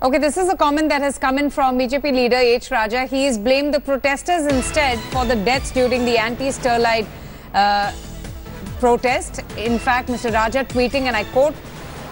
Okay, this is a comment that has come in from BJP leader H. Raja. He has blamed the protesters instead for the deaths during the anti-Sterlite protest. In fact, Mr. Raja tweeting, and I quote,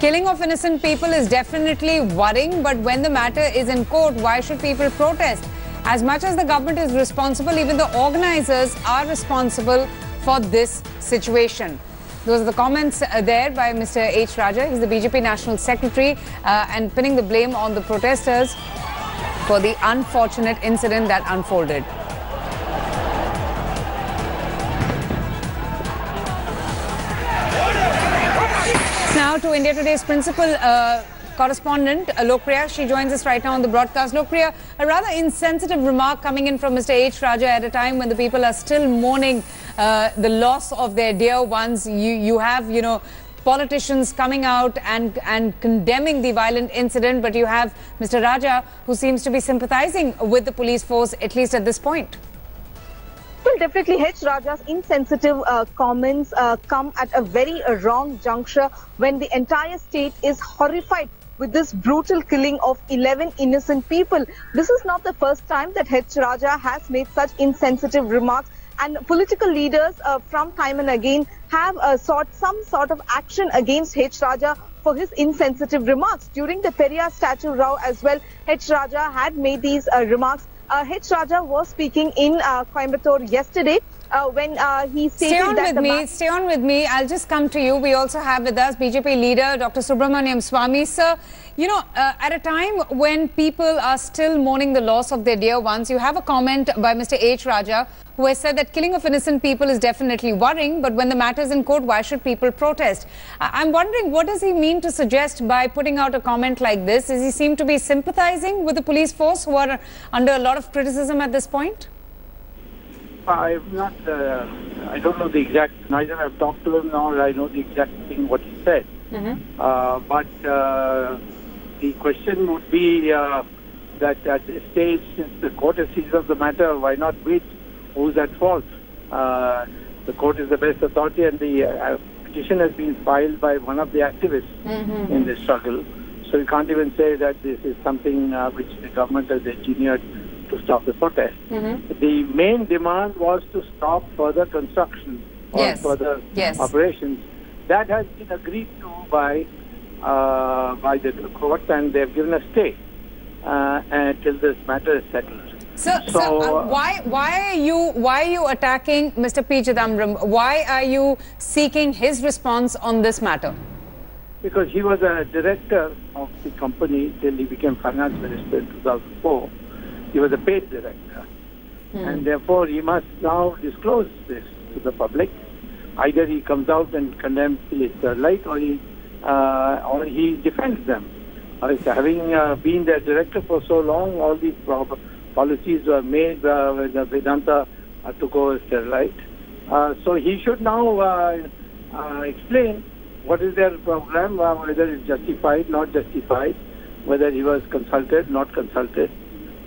"Killing of innocent people is definitely worrying, but when the matter is in court, why should people protest? As much as the government is responsible, even the organisers are responsible for this situation." Those are the comments there by Mr. H. Raja. He's the BJP National Secretary and pinning the blame on the protesters for the unfortunate incident that unfolded. Now to India Today's principal correspondent, Lokpriya. She joins us right now on the broadcast. Lokpriya, a rather insensitive remark coming in from Mr. H. Raja at a time when the people are still mourning the loss of their dear ones. You have, politicians coming out and condemning the violent incident, but you have Mr. Raja who seems to be sympathizing with the police force, at least at this point. Well, definitely H. Raja's insensitive comments come at a very wrong juncture when the entire state is horrified with this brutal killing of 11 innocent people. This is not the first time that H. Raja has made such insensitive remarks, and political leaders from time and again have sought some sort of action against H. Raja for his insensitive remarks. During the Periyar statue row as well, H. Raja had made these remarks. H. Raja was speaking in Coimbatore yesterday when he stated Stay on with me. I'll just come to you. We also have with us BJP leader Dr. Subramaniam Swamy. Sir, at a time when people are still mourning the loss of their dear ones, you have a comment by Mr. H. Raja who has said that killing of innocent people is definitely worrying, but when the matter is in court, why should people protest? I'm wondering, what does he mean to suggest by putting out a comment like this? Does he seem to be sympathizing with the police force who are under a lot of criticism at this point? I'm not, I don't know the exact, neither I've talked to him nor I know the exact thing what he said. But the question would be that at this stage, since the court has seized of the matter, why not wait? Who's at fault? The court is the best authority, and the petition has been filed by one of the activists in this struggle. So you can't even say that this is something which the government has engineered to stop the protest. The main demand was to stop further construction or further operations. That has been agreed to by the court, and they've given a stay until this matter is settled. So why are you attacking Mr. P. Chidambaram? Why are you seeking his response on this matter? Because he was a director of the company till he became finance minister in 2004. He was a paid director, and therefore he must now disclose this to the public. Either he comes out and condemns the Sterlite, or he defends them. Having been their director for so long, all these policies were made when Vedanta took over Sterlite. So he should now explain what is their program, whether it's justified, not justified, whether he was consulted, not consulted.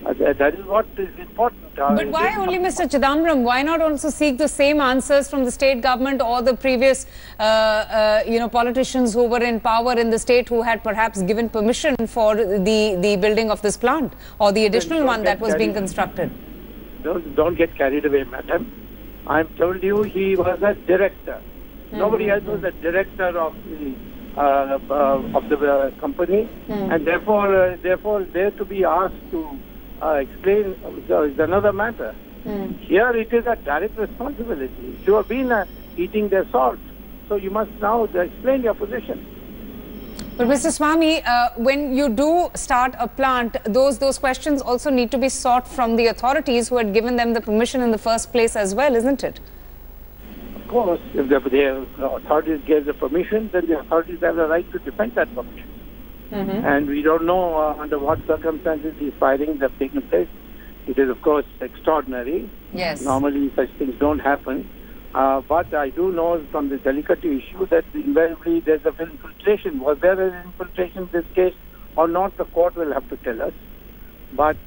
That is what is important. But why only Mr. Chidambaram? Why not also seek the same answers from the state government or the previous, politicians who were in power in the state who had perhaps given permission for the building of this plant or the additional one that was being constructed? Don't get carried away, madam. I've told you he was a director. Nobody else was a director of the company, and therefore they're to be asked to explain is another matter. Here it is a direct responsibility. You have been eating their salt, so you must now explain your position. But Mr. Swamy, when you do start a plant, those questions also need to be sought from the authorities who had given them the permission in the first place as well, isn't it? Of course, if the authorities gave the permission, then the authorities have the right to defend that permission. And we don't know under what circumstances these firings have taken place. It is, of course, extraordinary. Yes. Normally, such things don't happen. But I do know from the delicate issue that invariably there's a infiltration. Was there an infiltration in this case or not? The court will have to tell us. But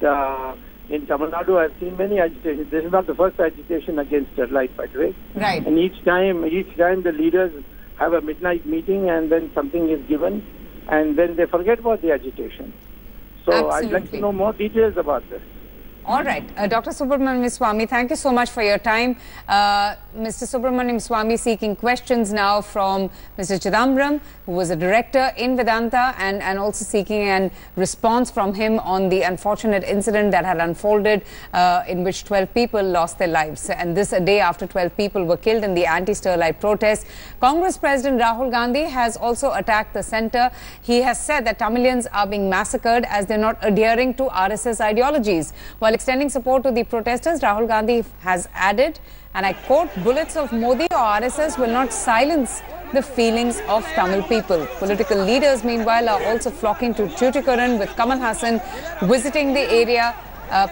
in Tamil Nadu, I've seen many agitations. This is not the first agitation against Sterlite, by the way. Right. And each time the leaders have a midnight meeting, and then something is given, and then they forget about the agitation. So Absolutely. I'd like to know more details about this. All right. Dr. Subramaniam Swamy, thank you so much for your time. Mr. Subramaniam Swamy seeking questions now from Mr. Chidambaram, who was a director in Vedanta, and also seeking a response from him on the unfortunate incident that had unfolded in which 12 people lost their lives. And this a day after 12 people were killed in the anti-Sterlite protest. Congress President Rahul Gandhi has also attacked the centre. He has said that Tamilians are being massacred as they're not adhering to RSS ideologies. While extending support to the protesters, Rahul Gandhi has added, and I quote, "Bullets of Modi or RSS will not silence the feelings of Tamil people." Political leaders, meanwhile, are also flocking to Tuticorin, with Kamal Hassan visiting the area,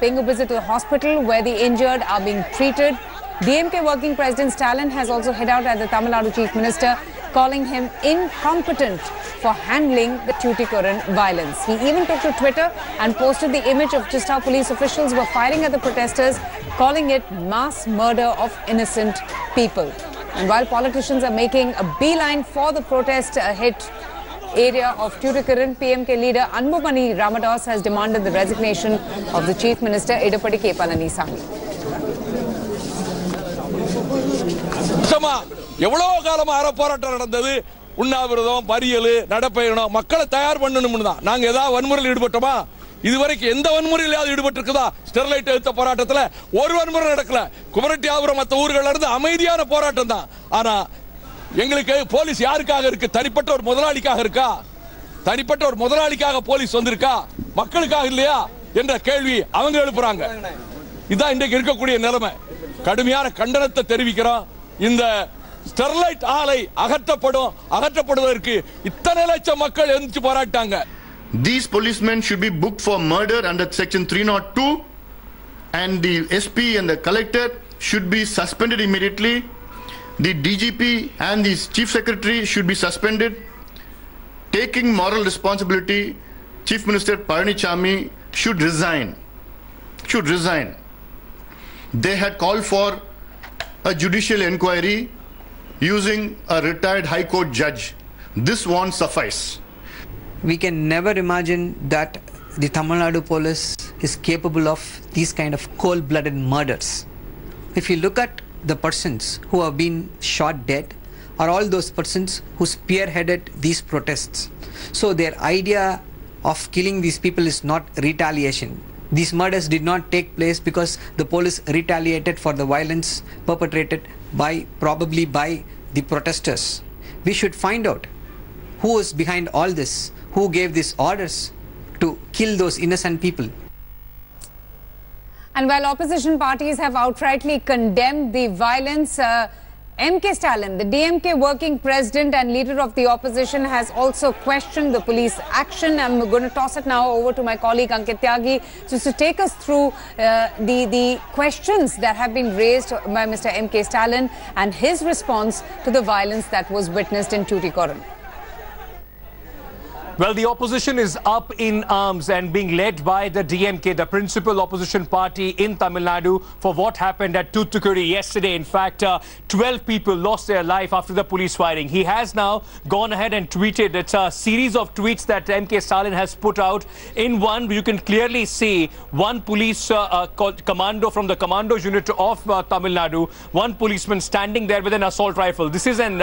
paying a visit to the hospital where the injured are being treated. DMK working President Stalin has also hit out at the Tamil Nadu Chief Minister, calling him incompetent for handling the Tuticorin violence. He even took to Twitter and posted the image of just how police officials were firing at the protesters, calling it mass murder of innocent people. And while politicians are making a beeline for the protest hit area of Tuticorin, PMK leader Anbumani Ramadas has demanded the resignation of the Chief Minister Edapadi K. Palanisamy. எவ்வளவு காலமா போராட்டம் நடந்தது, உண்ணாவிரதம், பரியல், நடப்பயணம், மக்களை தயார் பண்ணணும்னு தான். நாங்க ஏதாவது வன்முறையில் ஈடுபட்டோமா? இதுவரைக்கும் எந்த வன்முறையிலாவது ஈடுபட்டிருக்குதா? ஸ்டெர்லைட் எதிர்த்த போராட்டத்தில் ஒரு வன்முறை நடக்கல. குமரட்டியாபுரம் மற்ற ஊர்கள இருந்து அமைதியான போராட்டம் தான். ஆனா எங்களுக்கு போலீஸ் யாருக்காக இருக்கு? தனிப்பட்ட ஒரு முதலாளிக்காக இருக்கா? தனிப்பட்ட ஒரு முதலாளிக்காக போலீஸ் வந்திருக்கா? மக்களுக்காக இல்லையா என்ற கேள்வி அவங்க எழுப்புறாங்க. இதான் இன்றைக்கு இருக்கக்கூடிய நிலைமை. கடுமையான கண்டனத்தை தெரிவிக்கிறோம். இந்த ஸ்டெர்லைட் ஆலை அகற்றப்படுவதற்கு இத்தனை லட்சம் மக்கள் எழுந்து போராட்டாங்க. These policemen should be booked for murder under section 302, and the SP and the collector should be suspended immediately. The DGP and the chief secretary should be suspended. Taking moral responsibility, Chief Minister Palanisamy should resign. They had called for a judicial inquiry using a retired High Court judge. This won't suffice. We can never imagine that the Tamil Nadu police is capable of these kind of cold-blooded murders. If you look at the persons who have been shot dead, are all those persons who spearheaded these protests. So their idea of killing these people is not retaliation. These murders did not take place because the police retaliated for the violence perpetrated probably by the protesters. We should find out who is behind all this, who gave these orders to kill those innocent people. And while opposition parties have outrightly condemned the violence, MK Stalin, the DMK working president and leader of the opposition, has also questioned the police action. I'm going to toss it now over to my colleague Ankit Tyagi just to take us through the questions that have been raised by Mr. MK Stalin and his response to the violence that was witnessed in Tuticorin. Well, the opposition is up in arms and being led by the DMK, the principal opposition party in Tamil Nadu, for what happened at Tuticorin yesterday. In fact, 12 people lost their life after the police firing. He has now gone ahead and tweeted. It's a series of tweets that MK Stalin has put out. In one, you can clearly see one police commando from the commando unit of Tamil Nadu, one policeman standing there with an assault rifle. This is an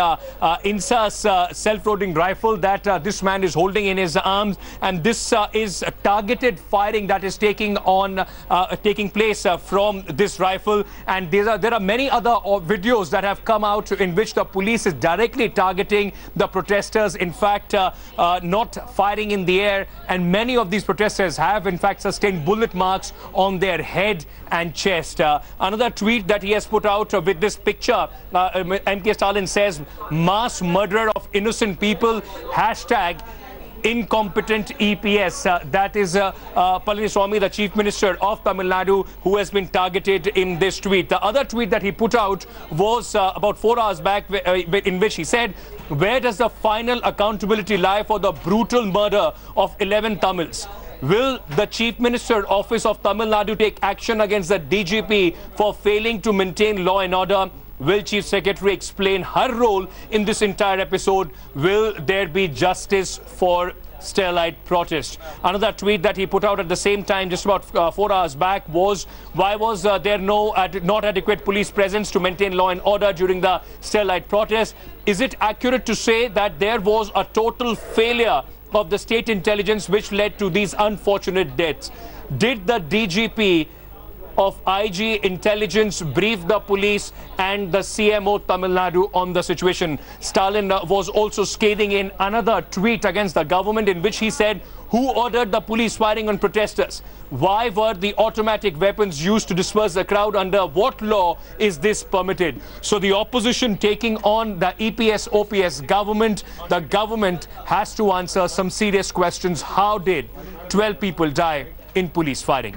INSAS self-loading rifle that this man is holding in his arms, and this is a targeted firing that is taking place from this rifle. And there are many other videos that have come out in which the police is directly targeting the protesters, in fact not firing in the air, and many of these protesters have in fact sustained bullet marks on their head and chest. Another tweet that he has put out with this picture, MK Stalin says, "Mass murder of innocent people, hashtag incompetent EPS." That is Palaniswamy, the Chief Minister of Tamil Nadu, who has been targeted in this tweet. The other tweet that he put out was about 4 hours back, in which he said, "Where does the final accountability lie for the brutal murder of 11 Tamils? Will the Chief Minister Office of Tamil Nadu take action against the DGP for failing to maintain law and order? Will Chief Secretary explain her role in this entire episode? Will there be justice for Sterlite protest. Another tweet that he put out at the same time, just about 4 hours back, was why was there not adequate police presence to maintain law and order during the Sterlite protest? Is it accurate to say that there was a total failure of the state intelligence which led to these unfortunate deaths? Did the DGP of IG intelligence brief the police and the CMO Tamil Nadu on the situation? Stalin was also scathing in another tweet against the government, in which he said, who ordered the police firing on protesters? Why were the automatic weapons used to disperse the crowd? Under what law is this permitted? So the opposition taking on the EPS-OPS government, the government has to answer some serious questions. How did 12 people die in police firing?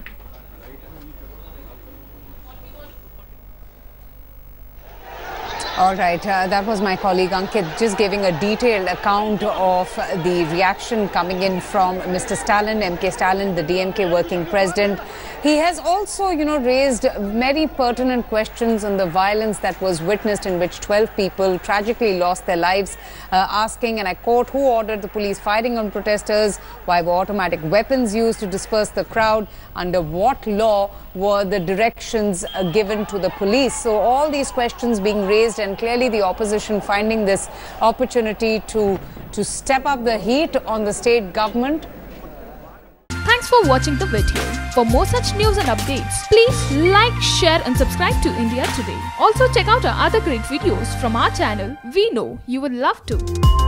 All right, that was my colleague Ankit just giving a detailed account of the reaction coming in from Mr. Stalin, MK Stalin, the DMK working president. He has also, raised very pertinent questions on the violence that was witnessed, in which 12 people tragically lost their lives, asking, and I quote, who ordered the police firing on protesters? Why were automatic weapons used to disperse the crowd? Under what law were the directions given to the police? So all these questions being raised, and clearly the opposition finding this opportunity to step up the heat on the state government. Thanks for watching the video. For more such news and updates, please like, share and subscribe to India Today. Also check out our other great videos from our channel. We know you would love to.